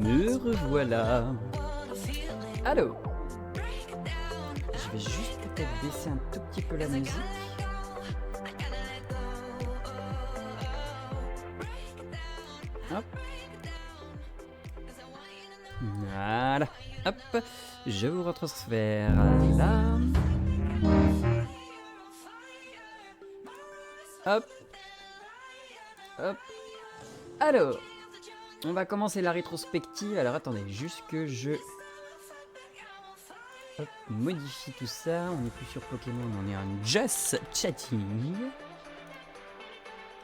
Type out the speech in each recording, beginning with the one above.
Me revoilà. Allô. Je vais juste peut-être baisser un tout petit peu la musique. Hop. Voilà. Hop. Je vous retransfère là. Hop. Hop. Alors. On va commencer la rétrospective. Alors attendez, juste que je modifie tout ça. On n'est plus sur Pokémon, on est en Just Chatting.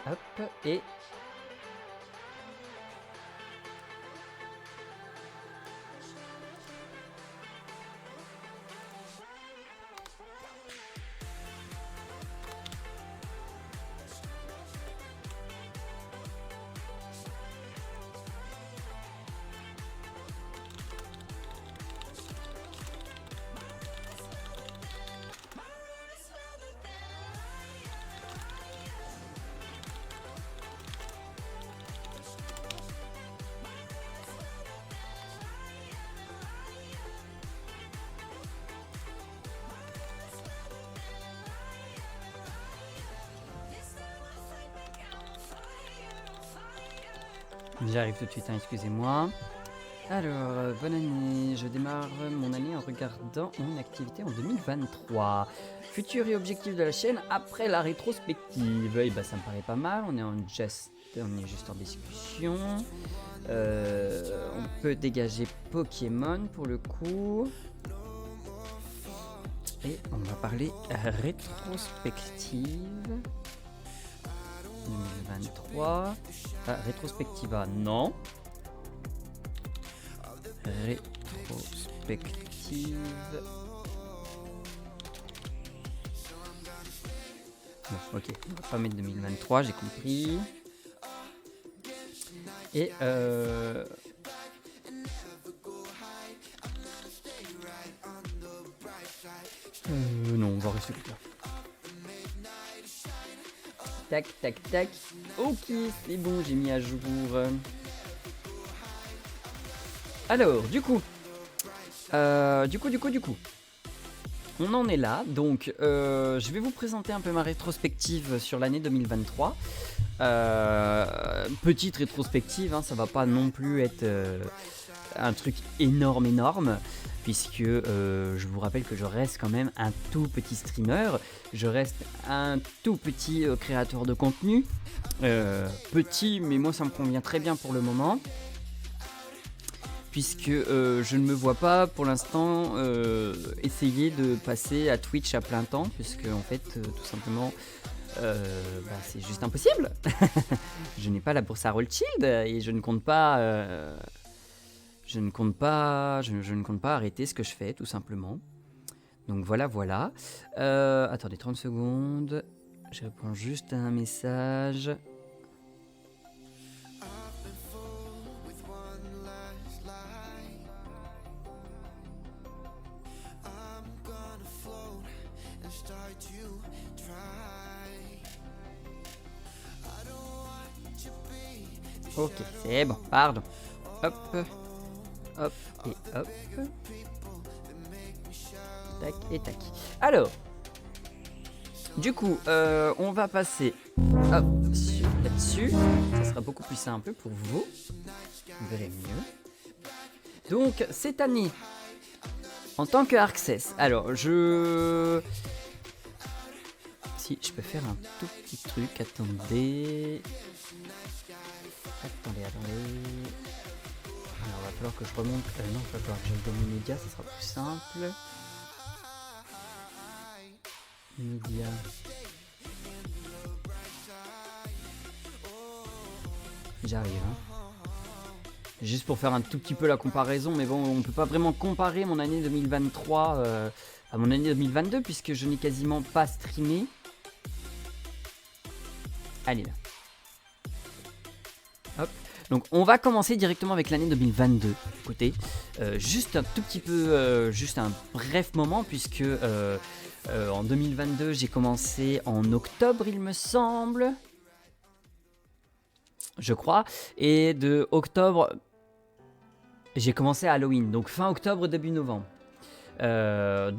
Hop, et... J'arrive tout de suite, hein, excusez-moi. Alors, bonne année. Je démarre mon année en regardant mon activité en 2023. Futur et objectif de la chaîne après la rétrospective. Et bah, ça me paraît pas mal. On est juste en discussion. On peut dégager Pokémon pour le coup. Et on va parler rétrospective 2023. Rétrospectiva, non. Rétrospective. Bon, ok, on va pas mettre 2023, j'ai compris. Et non, on va rester là. Tac, tac, tac. Ok, c'est bon, j'ai mis à jour. Alors, du coup. On en est là. Donc, je vais vous présenter un peu ma rétrospective sur l'année 2023. Petite rétrospective, hein, ça va pas non plus être un truc énorme. Puisque je vous rappelle que je reste quand même un tout petit streamer, je reste un tout petit créateur de contenu, petit mais moi ça me convient très bien pour le moment, puisque je ne me vois pas pour l'instant essayer de passer à Twitch à plein temps, puisque en fait tout simplement c'est juste impossible. Je n'ai pas la bourse à Rothschild et je ne compte pas... Je ne compte pas arrêter ce que je fais, tout simplement. Donc voilà. Attendez 30 secondes. Je réponds juste à un message. Ok, c'est bon, pardon. Hop. Hop et hop. Tac et tac. Alors, du coup, on va passer là-dessus. Ça sera beaucoup plus simple pour vous. Vous verrez mieux. Donc, cette année, en tant que Arxes, alors si je peux faire un tout petit truc, attendez. Alors, il va falloir que je remonte. Non, il va falloir que j'aille dans mes médias, ça sera plus simple. Médias. J'arrive. Hein. Juste pour faire un tout petit peu la comparaison, mais bon, on peut pas vraiment comparer mon année 2023 à mon année 2022 puisque je n'ai quasiment pas streamé. Allez là. Hop. Donc on va commencer directement avec l'année 2022. Écoutez, juste un tout petit peu, juste un bref moment puisque en 2022 j'ai commencé en octobre il me semble. Je crois. Et de octobre j'ai commencé à Halloween, donc fin octobre, début novembre. En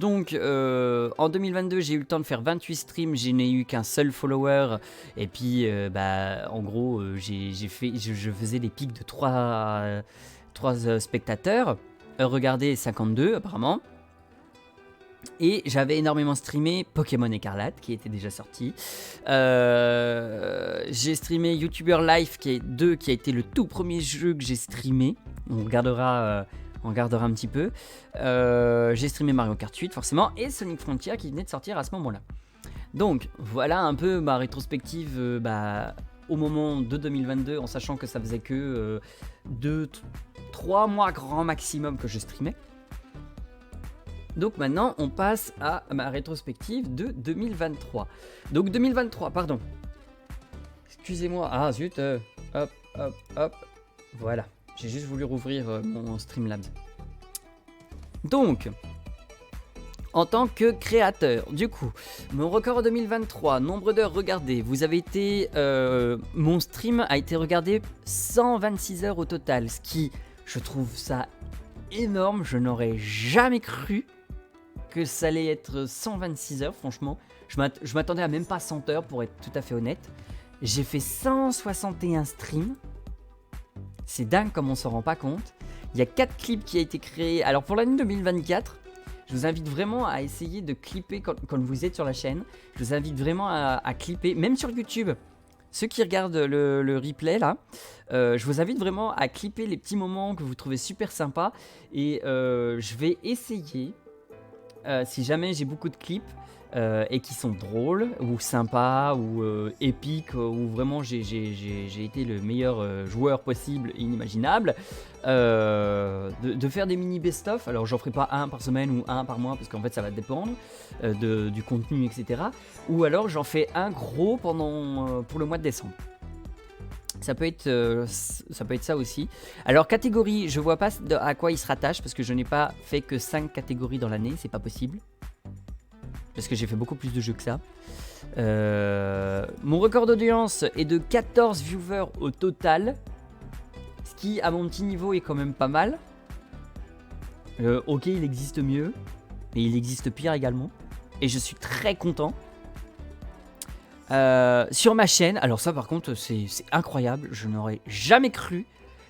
2022, j'ai eu le temps de faire 28 streams, je n'ai eu qu'un seul follower. Et puis, en gros, je faisais des pics de 3 spectateurs. Regardez, 52 apparemment. Et j'avais énormément streamé Pokémon Écarlate qui était déjà sorti. J'ai streamé YouTuber Life qui a été le tout premier jeu que j'ai streamé. On regardera un petit peu. J'ai streamé Mario Kart 8 forcément et Sonic Frontier qui venait de sortir à ce moment-là. Donc voilà un peu ma rétrospective au moment de 2022 en sachant que ça faisait que 2-3 mois grand maximum que je streamais. Donc maintenant, on passe à ma rétrospective de 2023. Donc 2023, pardon. Excusez-moi. Ah zut. Hop. Voilà. J'ai juste voulu rouvrir mon Streamlabs. Donc, en tant que créateur, du coup, mon record en 2023, nombre d'heures regardées. Vous avez été... mon stream a été regardé 126 heures au total. Ce qui, je trouve ça énorme. Je n'aurais jamais cru que ça allait être 126 heures, franchement. Je m'attendais à même pas 100 heures, pour être tout à fait honnête. J'ai fait 161 streams. C'est dingue comme on s'en rend pas compte. Il y a 4 clips qui ont été créés. Alors pour l'année 2024, je vous invite vraiment à essayer de clipper quand vous êtes sur la chaîne. Je vous invite vraiment à clipper, même sur YouTube. Ceux qui regardent le replay là, je vous invite vraiment à clipper les petits moments que vous trouvez super sympas. Et je vais essayer... si jamais j'ai beaucoup de clips et qui sont drôles ou sympas ou épiques ou vraiment j'ai été le meilleur joueur possible et inimaginable, de faire des mini best-of. Alors j'en ferai pas un par semaine ou un par mois parce qu'en fait ça va dépendre du contenu, etc. Ou alors j'en fais un gros pour le mois de décembre. Ça peut être ça aussi. Alors catégorie, je vois pas à quoi il se rattache parce que je n'ai pas fait que 5 catégories dans l'année, c'est pas possible. Parce que j'ai fait beaucoup plus de jeux que ça. Mon record d'audience est de 14 viewers au total. Ce qui à mon petit niveau est quand même pas mal. Ok, il existe mieux. Mais il existe pire également. Et je suis très content. Sur ma chaîne, alors ça par contre c'est incroyable, je n'aurais jamais cru,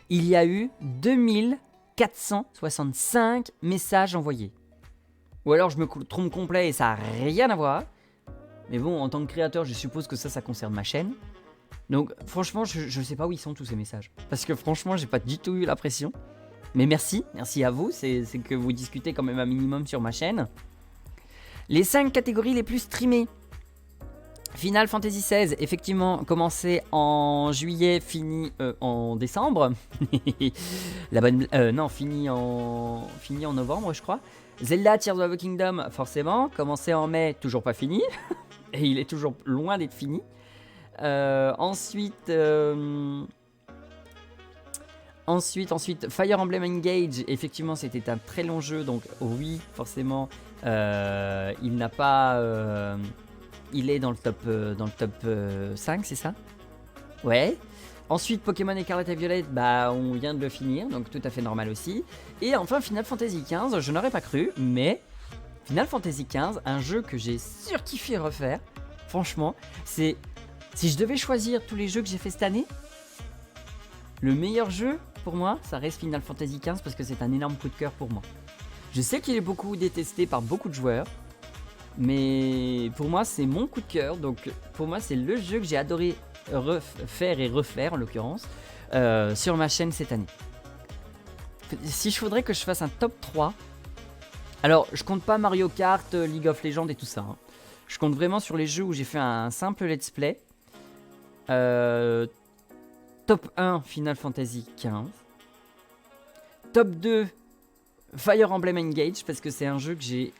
il y a eu 2465 messages envoyés. Ou alors je me trompe complet et ça n'a rien à voir. Mais bon, en tant que créateur, je suppose que ça concerne ma chaîne. Donc franchement, je ne sais pas où ils sont tous ces messages. Parce que franchement, j'ai pas du tout eu la pression. Mais merci à vous, c'est que vous discutez quand même un minimum sur ma chaîne. Les 5 catégories les plus streamées. Final Fantasy XVI, effectivement, commencé en juillet, fini en décembre. Fini en novembre, je crois. Zelda Tears of the Kingdom, forcément, commencé en mai, toujours pas fini. Et il est toujours loin d'être fini. Ensuite, Fire Emblem Engage, effectivement, c'était un très long jeu, donc oui, forcément, il n'a pas... il est dans le top 5, c'est ça? Ouais. Ensuite, Pokémon Écarlate et Violette, on vient de le finir, donc tout à fait normal aussi. Et enfin, Final Fantasy XV, je n'aurais pas cru, mais Final Fantasy XV, un jeu que j'ai surkiffé refaire. Franchement, si je devais choisir tous les jeux que j'ai fait cette année, le meilleur jeu pour moi, ça reste Final Fantasy XV parce que c'est un énorme coup de cœur pour moi. Je sais qu'il est beaucoup détesté par beaucoup de joueurs, mais pour moi c'est mon coup de cœur, donc pour moi c'est le jeu que j'ai adoré faire et refaire en l'occurrence sur ma chaîne cette année. Si je faudrait que je fasse un top 3, alors je compte pas Mario Kart, League of Legends et tout ça, hein. Je compte vraiment sur les jeux où j'ai fait un simple let's play. Top 1 Final Fantasy XV. Top 2 Fire Emblem Engage parce que c'est un jeu que j'ai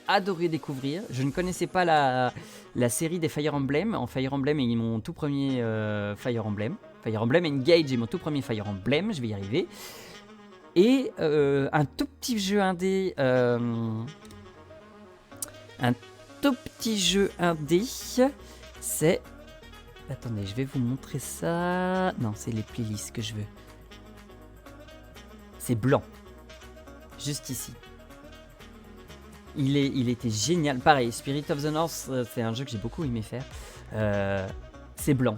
adoré découvrir. Je ne connaissais pas la série des Fire Emblem. En Fire Emblem est mon tout premier Fire Emblem. Fire Emblem Engage est mon tout premier Fire Emblem, je vais y arriver. Et un tout petit jeu indé. C'est... Attendez, je vais vous montrer ça. Non, c'est les playlists que je veux. c'est blanc. Juste ici. Il était génial. Pareil, Spirit of the North, c'est un jeu que j'ai beaucoup aimé faire. C'est blanc,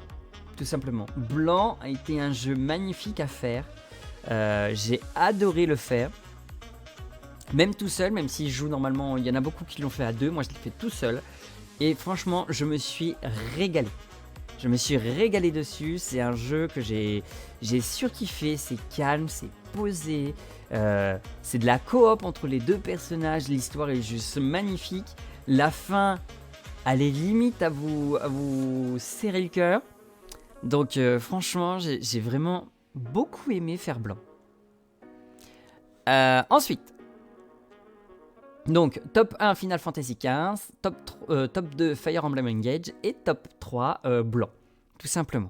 tout simplement. Blanc a été un jeu magnifique à faire. J'ai adoré le faire. Même tout seul, même si je joue normalement, il y en a beaucoup qui l'ont fait à deux. Moi, je l'ai fait tout seul. Et franchement, je me suis régalé. Je me suis régalé dessus. C'est un jeu que j'ai surkiffé. C'est calme, c'est posé. C'est de la coop entre les deux personnages. L'histoire est juste magnifique. La fin, elle est limite à vous serrer le cœur. Donc franchement, j'ai vraiment beaucoup aimé faire blanc. Ensuite, donc top 1 Final Fantasy XV, top 2 Fire Emblem Engage et top 3 blanc, tout simplement.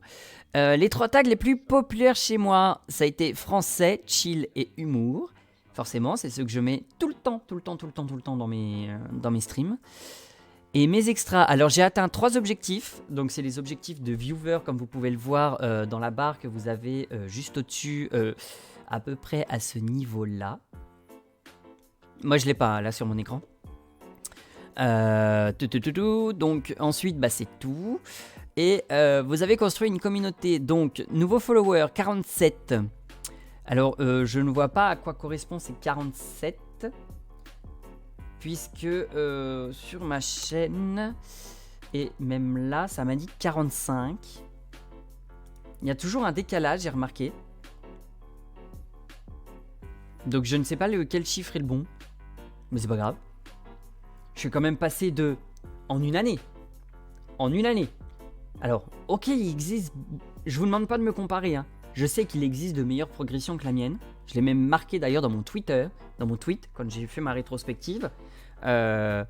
Les 3 tags les plus populaires chez moi, ça a été français, chill et humour. Forcément, c'est ceux que je mets tout le temps dans mes streams. Et mes extras, alors j'ai atteint 3 objectifs, donc c'est les objectifs de viewer comme vous pouvez le voir dans la barre que vous avez juste au-dessus, à peu près à ce niveau-là. Moi je l'ai pas là sur mon écran. Donc ensuite c'est tout. Et vous avez construit une communauté, donc nouveau follower 47. Alors je ne vois pas à quoi correspond ces 47. Puisque sur ma chaîne, et même là, ça m'a dit 45. Il y a toujours un décalage, j'ai remarqué. Donc je ne sais pas lequel chiffre est le bon. Mais c'est pas grave. Je suis quand même passé de... En une année. Alors, ok, il existe... Je vous demande pas de me comparer, hein. Je sais qu'il existe de meilleures progressions que la mienne. Je l'ai même marqué d'ailleurs dans mon Twitter, dans mon tweet, quand j'ai fait ma rétrospective. En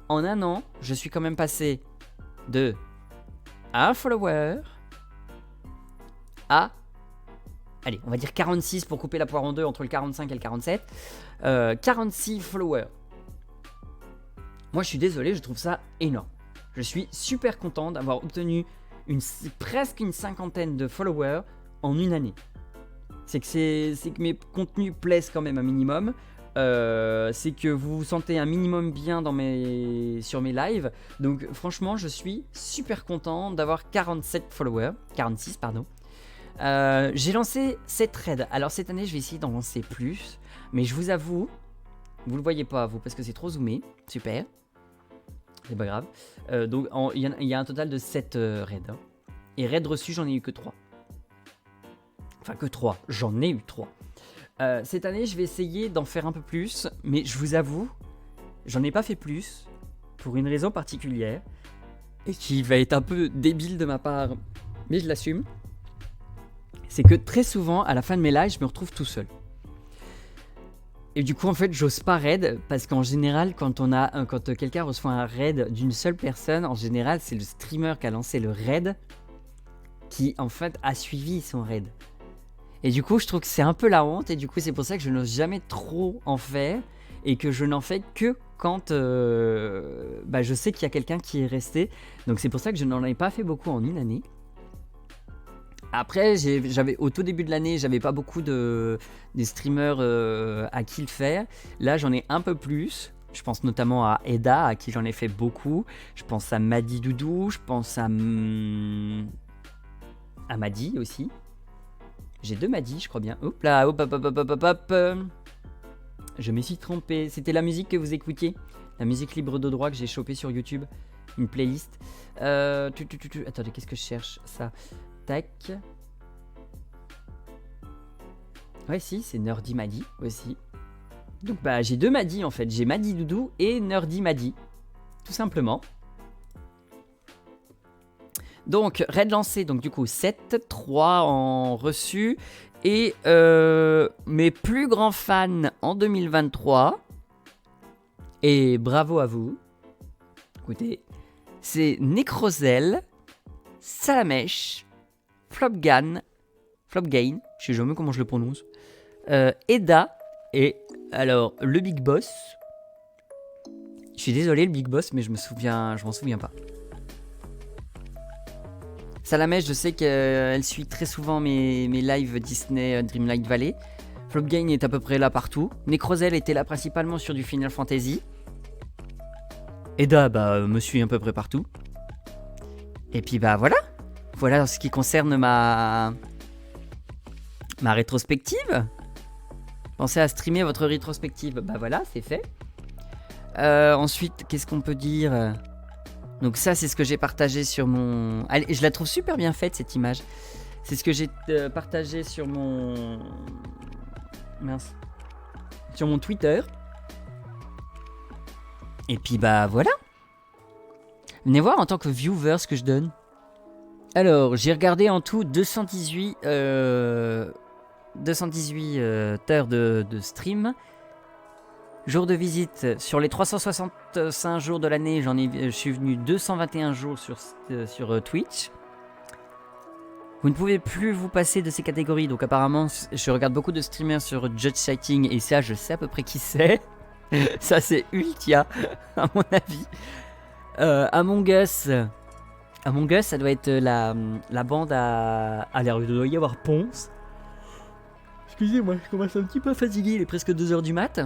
un an, je suis quand même passé de 1 follower à... Allez, on va dire 46 pour couper la poire en deux entre le 45 et le 47. 46 followers. Moi, je suis désolé, je trouve ça énorme. Je suis super content d'avoir obtenu presque une cinquantaine de followers en une année. C'est que mes contenus plaisent quand même un minimum. C'est que vous vous sentez un minimum bien sur mes lives. Donc franchement, je suis super content d'avoir 46 followers. J'ai lancé 7 raids. Alors cette année, je vais essayer d'en lancer plus. Mais je vous avoue, vous le voyez pas vous parce que c'est trop zoomé. Super. C'est pas grave. Donc il y a un total de 7 raids. Hein. Et raids reçus, j'en ai eu que 3. Enfin que 3. J'en ai eu 3. Cette année, je vais essayer d'en faire un peu plus. Mais je vous avoue, j'en ai pas fait plus. Pour une raison particulière. Et qui va être un peu débile de ma part. Mais je l'assume. C'est que très souvent, à la fin de mes lives, je me retrouve tout seul. Et du coup, en fait, j'ose pas raid. Parce qu'en général, quand quelqu'un reçoit un raid d'une seule personne, en général, c'est le streamer qui a lancé le raid qui, en fait, a suivi son raid. Et du coup, je trouve que c'est un peu la honte. Et du coup, c'est pour ça que je n'ose jamais trop en faire. Et que je n'en fais que quand je sais qu'il y a quelqu'un qui est resté. Donc, c'est pour ça que je n'en ai pas fait beaucoup en une année. Après, au tout début de l'année, j'avais pas beaucoup des streamers à qui le faire. Là, j'en ai un peu plus. Je pense notamment à Eda, à qui j'en ai fait beaucoup. Je pense à Madi Doudou. Je pense à Madi aussi. J'ai 2 Madi, je crois bien. Hop là, hop. Je me suis trompé. C'était la musique que vous écoutiez. La musique libre de droit que j'ai chopée sur YouTube. Une playlist. Attendez, qu'est-ce que je cherche ça? Tac. Ouais, si, c'est Nerdy Madi aussi. Donc, j'ai 2 Madi en fait. J'ai Madi Doudou et Nerdy Madi. Tout simplement. Donc, raid lancé, donc du coup 7, 3 en reçu. Et mes plus grands fans en 2023. Et bravo à vous. Écoutez, c'est Necrozel, Salamèche, Flopgain, je sais jamais comment je le prononce, Eda, et alors le Big Boss. Je suis désolé le Big Boss, mais je m'en souviens pas. Salamèche, je sais qu'elle suit très souvent mes lives Disney Dreamlight Valley. Flopgain est à peu près là partout. Necrozel était là principalement sur du Final Fantasy. Eda, me suit à peu près partout. Et puis voilà. Voilà en ce qui concerne ma rétrospective. Pensez à streamer votre rétrospective. Voilà, c'est fait. Ensuite, qu'est-ce qu'on peut dire? Donc ça, c'est ce que j'ai partagé sur mon... Allez, je la trouve super bien faite, cette image. C'est ce que j'ai partagé sur mon... Mince. Sur mon Twitter. Et puis voilà. Venez voir en tant que viewer ce que je donne. Alors, j'ai regardé en tout 218 heures de stream. Jour de visite, sur les 365 jours de l'année, je suis venu 221 jours sur Twitch. Vous ne pouvez plus vous passer de ces catégories, donc apparemment, je regarde beaucoup de streamers sur Judge Sighting, et ça, je sais à peu près qui c'est. Ça, c'est Ultia, à mon avis. Among Us, ça doit être la bande à... Alors, il doit y avoir Ponce. Excusez-moi, je commence un petit peu fatigué, il est presque 2h du mat'.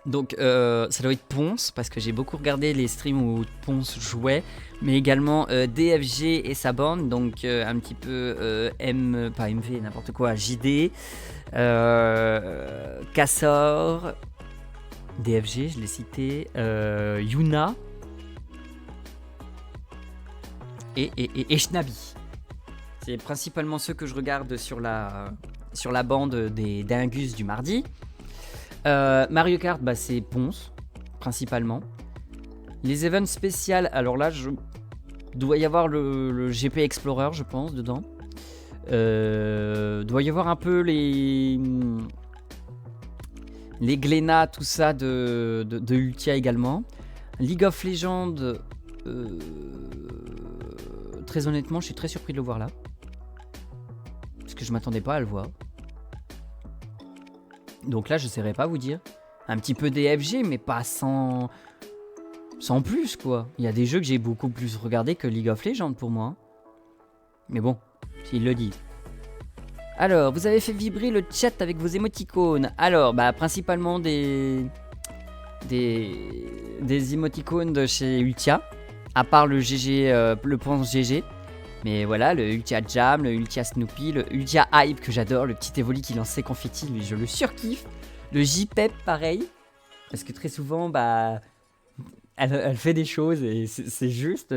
Donc ça doit être Ponce, parce que j'ai beaucoup regardé les streams où Ponce jouait, mais également DFG et sa bande, donc un petit peu pas MV, n'importe quoi, JD, Cassor, DFG, je l'ai cité, Yuna et Shnabi. C'est principalement ceux que je regarde sur la bande des Dingus du mardi. Mario Kart, c'est Ponce, principalement. Les events spéciales, alors là, doit y avoir le GP Explorer, je pense, dedans. Doit y avoir un peu les Glénat, tout ça de Ultia également. League of Legends, très honnêtement, je suis très surpris de le voir là. Parce que je m'attendais pas à le voir. Donc là, je ne saurais pas vous dire. Un petit peu DFG, mais pas sans plus, quoi. Il y a des jeux que j'ai beaucoup plus regardé que League of Legends pour moi. Mais bon, s'ils le disent. Alors, vous avez fait vibrer le chat avec vos émoticônes. Alors, principalement des émoticônes de chez Ultia. À part le GG, le Ponce GG. Mais voilà, le Ultia Jam, le Ultia Snoopy, le Ultia Hype que j'adore, le petit Evoli qui lance ses confettis, lui je le surkiffe. Le JPEP pareil, parce que très souvent, elle fait des choses et c'est juste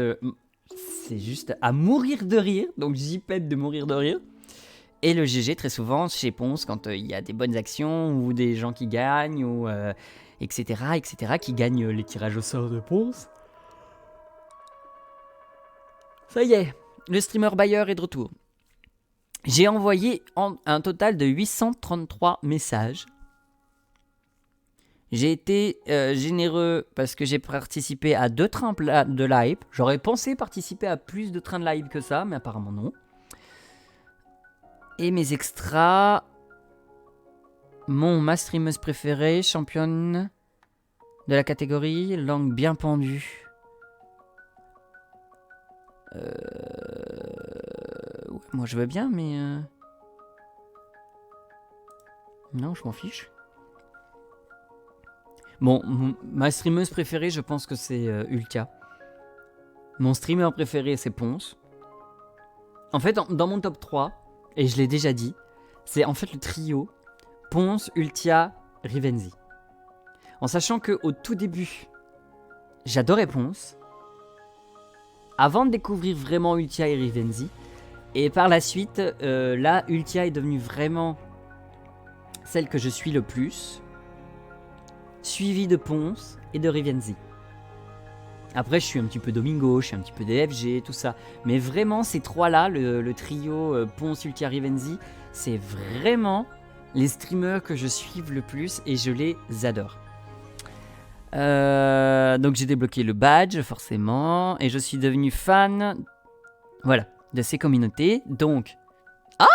à mourir de rire, donc JPEP de mourir de rire. Et le GG très souvent chez Ponce quand il y a des bonnes actions ou des gens qui gagnent, ou etc., qui gagnent les tirages au sort de Ponce. Ça y est. Le streamer Bayer est de retour. J'ai envoyé un total de 833 messages. J'ai été généreux parce que j'ai participé à 2 trains de live. J'aurais pensé participer à plus de trains de live que ça, mais apparemment non. Et mes extras... ma streameuse préférée, championne de la catégorie, langue bien pendue. Moi je veux bien, mais non, je m'en fiche. Bon, ma streameuse préférée, je pense que c'est Ultia. Mon streamer préféré, c'est Ponce. En fait, dans mon top 3, et je l'ai déjà dit, c'est en fait le trio Ponce, Ultia, Rivenzi. En sachant qu'au tout début, j'adorais Ponce. Avant de découvrir vraiment Ultia et Rivenzi. Et par la suite, là, Ultia est devenue vraiment celle que je suis le plus. Suivie de Ponce et de Rivenzi. Après, je suis un petit peu Domingo, je suis un petit peu DFG, tout ça. Mais vraiment, ces trois-là, le trio Ponce, Ultia, Rivenzi, c'est vraiment les streamers que je suive le plus et je les adore. Donc j'ai débloqué le badge, forcément, et je suis devenu fan, voilà, de ces communautés. Donc,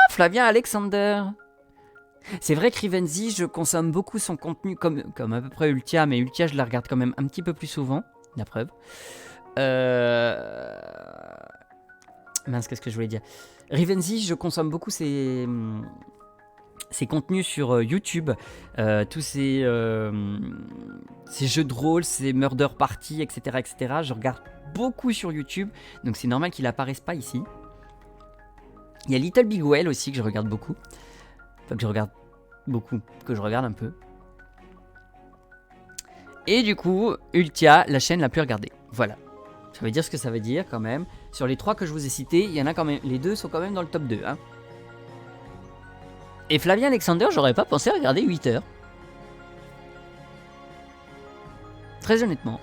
Flavien Alexander. C'est vrai que Rivenzi, je consomme beaucoup son contenu comme à peu près Ultia, mais Ultia, je la regarde quand même un petit peu plus souvent, la preuve. Mince, qu'est-ce que je voulais dire? Rivenzi, je consomme beaucoup ses ses contenus sur YouTube, tous ces jeux de rôle, ces murder parties, etc., etc. Je regarde beaucoup sur YouTube, donc c'est normal qu'il apparaisse pas ici. Il y a Little Big Well aussi que je regarde beaucoup. Enfin, que je regarde beaucoup, que je regarde un peu. Et du coup, Ultia, la chaîne la plus regardée. Voilà. Ça veut dire ce que ça veut dire quand même. Sur les 3 que je vous ai cités, il y en a quand même. Les 2 sont quand même dans le top 2. Hein. Et Flavien Alexander, j'aurais pas pensé à regarder 8 heures. Très honnêtement.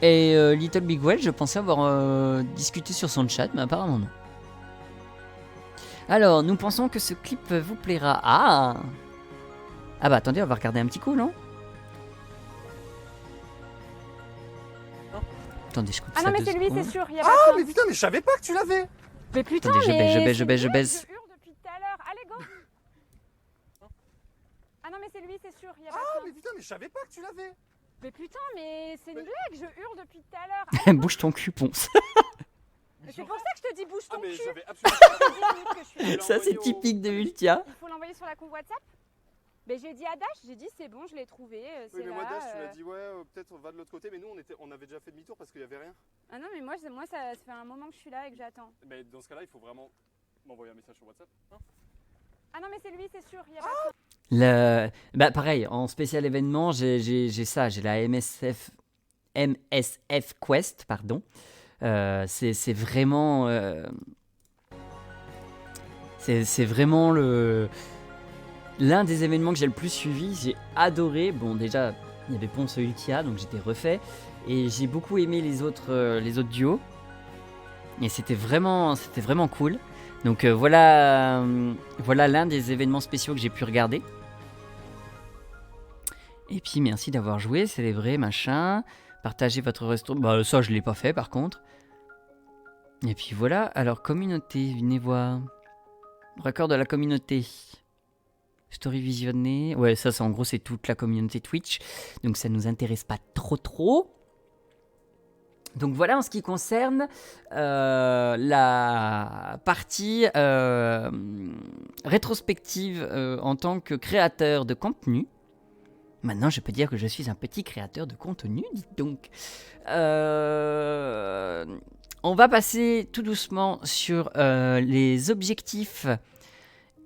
Et Little Big Well, je pensais avoir discuté sur son chat, mais apparemment non. Alors, nous pensons que ce clip vous plaira. Ah bah attendez, on va regarder un petit coup, non? Attendez, je coupe ça. Ah non, mais c'est lui, c'est sûr. Y a pas Ah, mais putain, mais je savais pas que tu l'avais. Mais putain, attendez, mais je baise. Je hurle depuis tout à l'heure. Allez, go. Ah non, mais c'est lui, c'est sûr. Y a pas Ah, mais putain, mais je savais pas que tu l'avais. Mais putain, mais c'est une blague. Je hurle depuis tout à l'heure. Bouge ton cul, ponce. C'est pour ça que je te dis bouge ton Ah, mais cul. j'avais absolument Que je suis- Ça, c'est typique de Ultia. Il faut l'envoyer sur la conve WhatsApp. Mais j'ai dit à Dash, j'ai dit c'est bon, je l'ai trouvé. Oui, mais moi, là, Dash, tu m'as dit, ouais, peut-être on va de l'autre côté, mais nous, on avait déjà fait demi-tour parce qu'il y avait rien. Ah non, mais moi ça fait un moment que je suis là et que j'attends. Mais dans ce cas-là, il faut vraiment m'envoyer un message sur WhatsApp. Hein. Ah non, mais c'est lui, c'est sûr. Y a pas Bah pareil, en spécial événement, j'ai ça, j'ai la MSF Quest, pardon. C'est vraiment... c'est vraiment l'un des événements que j'ai le plus suivi. J'ai adoré. Bon, déjà, il y avait Ponce et Ultia, donc j'étais refait. Et j'ai beaucoup aimé les autres duos. Et c'était vraiment cool. Donc voilà l'un des événements spéciaux que j'ai pu regarder. Et puis merci d'avoir joué, célébré, machin. Partagez votre restaurant. Bah ça je l'ai pas fait par contre. Et puis voilà, alors communauté, venez voir. Record de la communauté. Story visionnée. Ouais, ça c'est en gros c'est toute la communauté Twitch. Donc ça nous intéresse pas trop. Donc voilà en ce qui concerne la partie rétrospective en tant que créateur de contenu. Maintenant, je peux dire que je suis un petit créateur de contenu, dites donc. On va passer tout doucement sur les objectifs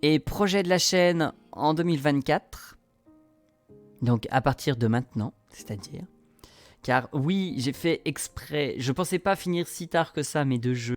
et projets de la chaîne en 2024. Donc à partir de maintenant, c'est-à-dire. Car oui, j'ai fait exprès. Je pensais pas finir si tard que ça mes 2 jeux.